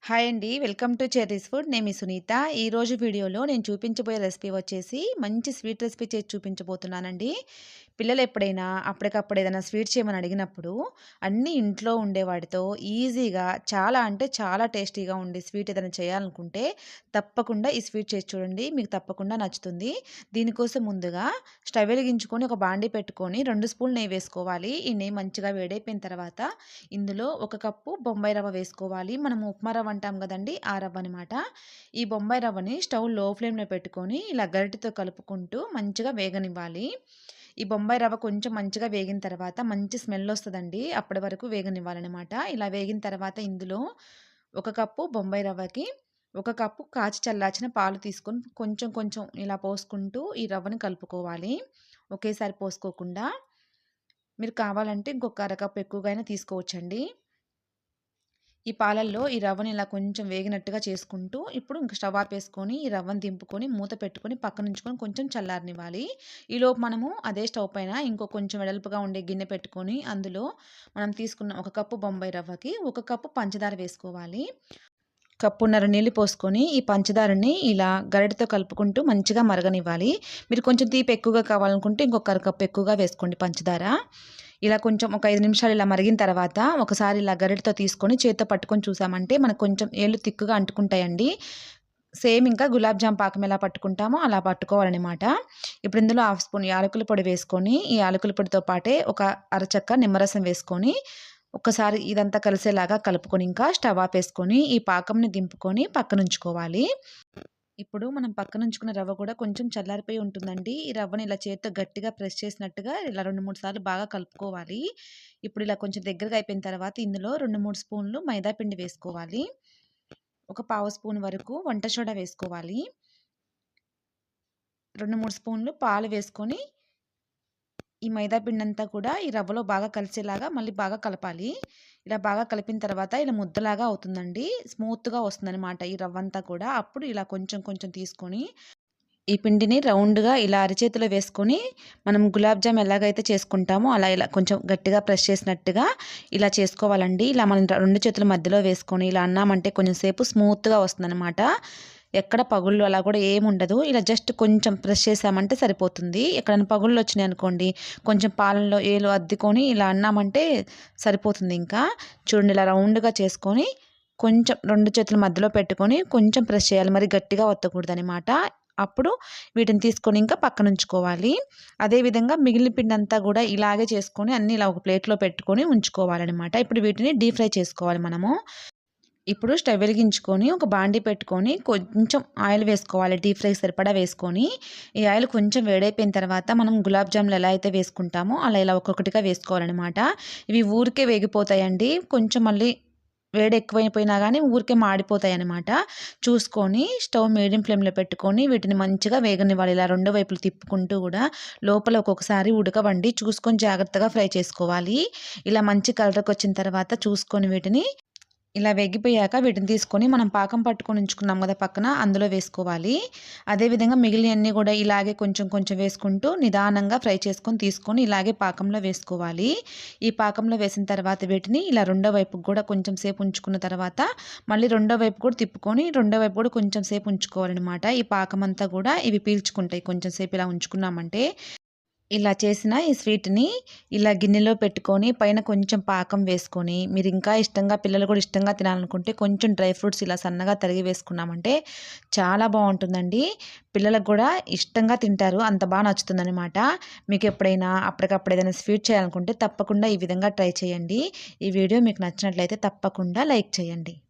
Hi అండి. Welcome to cherries food. నేను మీ సునీత. ఈరోజు వీడియోలో నేను చూపించబోయే రెసిపీ వచ్చేసి మంచి స్వీట్ రెసిపీ చేసి చూపించబోతున్నానండి. పిల్లలు ఎప్పుడైనా అప్పటికప్పుడు ఏదైనా స్వీట్ చేయమని అడిగినప్పుడు అన్నీ ఇంట్లో ఉండే వాటితో ఈజీగా చాలా అంటే చాలా టేస్టీగా ఉండే స్వీట్ ఏదైనా చేయాలనుకుంటే తప్పకుండా ఈ స్వీట్ చేసి చూడండి. మీకు తప్పకుండా నచ్చుతుంది. దీనికోసం ముందుగా స్టవ్ వెలిగించుకొని ఒక బాండీ పెట్టుకొని 2 స్పూన్లు నెయ్యి వేసుకోవాలి. ఈ నెయ్యి మంచిగా వేడైపోయిన తర్వాత ఇందులో ఒక కప్పు బొంబాయి రవ్వ వేసుకోవాలి. మనము ఉప్మా రవ్వ అంటాం కదండీ! ఆ రవ్వ అనమాట. ఈ బొంబాయి రవ్వని స్టవ్ లో ఫ్లేమ్‌లో పెట్టుకొని ఇలా గరిటెతో కలుపుకుంటూ మంచిగా వేగనివ్వాలి. ఈ బొంబాయి రవ్వ కొంచెం మంచిగా వేగిన తర్వాత మంచి స్మెల్ వస్తదండి. అప్పటి వరకు వేగనివ్వాలనమాట. ఇలా వేగిన తర్వాత ఇందులో ఒక కప్పు బొంబాయి రవ్వకి ఒక కప్పు కాచి చల్లార్చిన పాలు తీసుకొని కొంచెం కొంచెం ఇలా పోసుకుంటూ ఈ రవ్వని కలుపుకోవాలి. ఒకేసారి పోసుకోకుండా. మీరు కావాలంటే ఇంకొక అరకప్పు ఎక్కువగా అయినా తీసుకోవచ్చండి. ఈ పాలల్లో ఈ రవ్వని ఇలా కొంచెం వేగినట్టుగా చేసుకుంటూ ఇప్పుడు ఇంక స్టవ్ ఆపేసుకొని ఈ రవ్వను దింపుకొని మూత పెట్టుకొని పక్కనుంచుకొని కొంచెం చల్లారనివ్వాలి. ఈలోపు మనము అదే స్టవ్ పైన ఇంకో కొంచెం వెడల్పుగా ఉండే గిన్నె పెట్టుకొని అందులో మనం తీసుకున్న ఒక కప్పు బొంబాయి రవ్వకి ఒక కప్పు పంచదార వేసుకోవాలి. కప్పున్నర నీళ్లు పోసుకొని ఈ పంచదారని ఇలా గరిటెతో కలుపుకుంటూ మంచిగా మరగనివ్వాలి. మీరు కొంచెం తీపి ఎక్కువగా కావాలనుకుంటే ఇంకొక అరకప్పు ఎక్కువగా వేసుకోండి పంచదార. ఇలా కొంచెం ఒక 5 నిమిషాలు ఇలా మరిగిన తర్వాత ఒకసారి ఇలా గరిటెతో తీసుకొని చేత్తో పట్టుకొని చూసామంటే మనకు కొంచెం ఏళ్ళు తిక్కుగా అంటుకుంటాయండి. సేమ్ ఇంకా గులాబ్ జామ్ పాకం ఎలా పట్టుకుంటామో అలా పట్టుకోవాలనమాట. ఇప్పుడు ఇందులో హాఫ్ స్పూన్ యాలకుల పొడి వేసుకొని ఈ యాలకుల పొడితో పాటే ఒక అరచక్క నిమ్మరసం వేసుకొని ఒక్కసారి ఇదంతా కలిసేలాగా కలుపుకొని ఇంకా స్టవ్ ఆపేసుకొని ఈ పాకంని దింపుకొని పక్కనుంచుకోవాలి. ఇప్పుడు మనం పక్కనుంచుకున్న రవ్వ కూడా కొంచెం చల్లారిపోయి ఉంటుందండి. ఈ రవ్వని ఇలా చేత్తో గట్టిగా ప్రెస్ చేసినట్టుగా ఇలా 2, 3 సార్లు బాగా కలుపుకోవాలి. ఇప్పుడు ఇలా కొంచెం దగ్గరగా అయిపోయిన తర్వాత ఇందులో 2, 3 స్పూన్లు మైదా పిండి వేసుకోవాలి. ఒక పావు స్పూన్ వరకు వంట సోడా వేసుకోవాలి. 2, 3 స్పూన్లు పాలు వేసుకొని ఈ మైదా పిండంతా కూడా ఈ రవ్వలో బాగా కలిసేలాగా మళ్ళీ బాగా కలపాలి. ఇలా బాగా కలిపిన తర్వాత ఇలా ముద్దలాగా అవుతుందండి. స్మూత్‌గా వస్తుందనమాట ఈ రవ్వంతా కూడా. అప్పుడు ఇలా కొంచెం కొంచెం తీసుకొని ఈ పిండిని రౌండ్‌గా ఇలా అరచేతిలో వేసుకొని మనం గులాబ్ జామ్ ఎలాగైతే చేసుకుంటామో అలా ఇలా కొంచెం గట్టిగా ప్రెస్ చేసినట్టుగా ఇలా చేసుకోవాలండి. ఇలా మనం 2 చేతుల మధ్యలో వేసుకొని ఇలా అన్నామంటే కొంచెం సేపు స్మూత్‌గా వస్తుందనమాట. ఎక్కడ పగుళ్ళు అలా కూడా ఏముండదు. ఇలా జస్ట్ కొంచెం ప్రెస్ చేసామంటే సరిపోతుంది. ఎక్కడైనా పగుళ్ళు వచ్చినాయనుకోండి కొంచెం పాలల్లో ఏలు అద్దుకొని ఇలా అన్నామంటే సరిపోతుంది ఇంకా. చూడండి ఇలా రౌండ్‌గా చేసుకొని కొంచెం 2 చేతుల మధ్యలో పెట్టుకొని కొంచెం ప్రెస్ చేయాలి. మరి గట్టిగా ఒత్తకూడదనమాట. అప్పుడు వీటిని తీసుకొని ఇంకా పక్కనుంచుకోవాలి. అదేవిధంగా మిగిలిన పిండంతా గూడా ఇలాగే చేసుకొని అన్నీ ఇలా ఒక ప్లేట్‌లో పెట్టుకొని ఉంచుకోవాలనమాట. ఇప్పుడు వీటిని డీప్ ఫ్రై చేసుకోవాలి మనము. ఇప్పుడు స్టవ్ వెలిగించుకొని ఒక బాండీ పెట్టుకొని కొంచెం ఆయిల్ వేసుకోవాలి. డీప్ ఫ్రైకి సరిపడా వేసుకొని, ఈ ఆయిల్ కొంచెం వేడైపోయిన తర్వాత మనం గులాబ్ జాములు ఎలా అయితే వేసుకుంటామో అలా ఇలా ఒక్కొక్కటిగా వేసుకోవాలనమాట. ఇవి ఊరికే వేగిపోతాయండి. కొంచెం మళ్ళీ వేడి ఎక్కువైపోయినా గానీ ఊరికే మాడిపోతాయనమాట. చూసుకొని స్టవ్ మీడియం ఫ్లేమ్‌లో పెట్టుకొని వీటిని మంచిగా వేగనివ్వాలి. ఇలా రెండు వైపులు తిప్పుకుంటూ గూడా లోపల ఒక్కొక్కసారి ఉడకవండి. చూసుకొని జాగ్రత్తగా ఫ్రై చేసుకోవాలి. ఇలా మంచి కలర్‌కొచ్చిన తర్వాత చూసుకొని వీటిని ఇలా వేగిపోయాక వీటిని తీసుకొని మనం పాకం పట్టుకొని ఉంచుకున్నాం కదా పక్కన అందులో వేసుకోవాలి. అదేవిధంగా మిగిలినవన్నీ కూడా ఇలాగే కొంచెం కొంచెం వేసుకుంటూ నిదానంగా ఫ్రై చేసుకొని తీసుకొని ఇలాగే పాకంలో వేసుకోవాలి. ఈ పాకంలో వేసిన తర్వాత వీటిని ఇలా రెండో వైపుకి కూడా కొంచెం సేపు ఉంచుకున్న తర్వాత మళ్ళీ రెండో వైపు కూడా తిప్పుకొని రెండో వైపు కూడా కొంచెం సేపు ఉంచుకోవాలనమాట. ఈ పాకం అంతా కూడా ఇవి పీల్చుకుంటాయి కొంచెం సేపు ఇలా ఉంచుకున్నామంటే. ఇలా చేసిన ఈ స్వీట్‌ని ఇలా గిన్నెలో పెట్టుకొని పైన కొంచెం పాకం వేసుకొని మీరు ఇంకా ఇష్టంగా పిల్లలు కూడా ఇష్టంగా తినాలనుకుంటే కొంచెం డ్రై ఫ్రూట్స్ ఇలా సన్నగా తరిగి వేసుకున్నామంటే చాలా బావుంటుందండి. పిల్లలకు కూడా ఇష్టంగా తింటారు. అంత బా నచ్చుతుందనమాట. మీకు ఎప్పుడైనా అప్పటికప్పుడు ఏదైనా స్వీట్ చేయాలనుకుంటే తప్పకుండా ఈ విధంగా ట్రై చేయండి. ఈ వీడియో మీకు నచ్చినట్లయితే తప్పకుండా లైక్ చేయండి.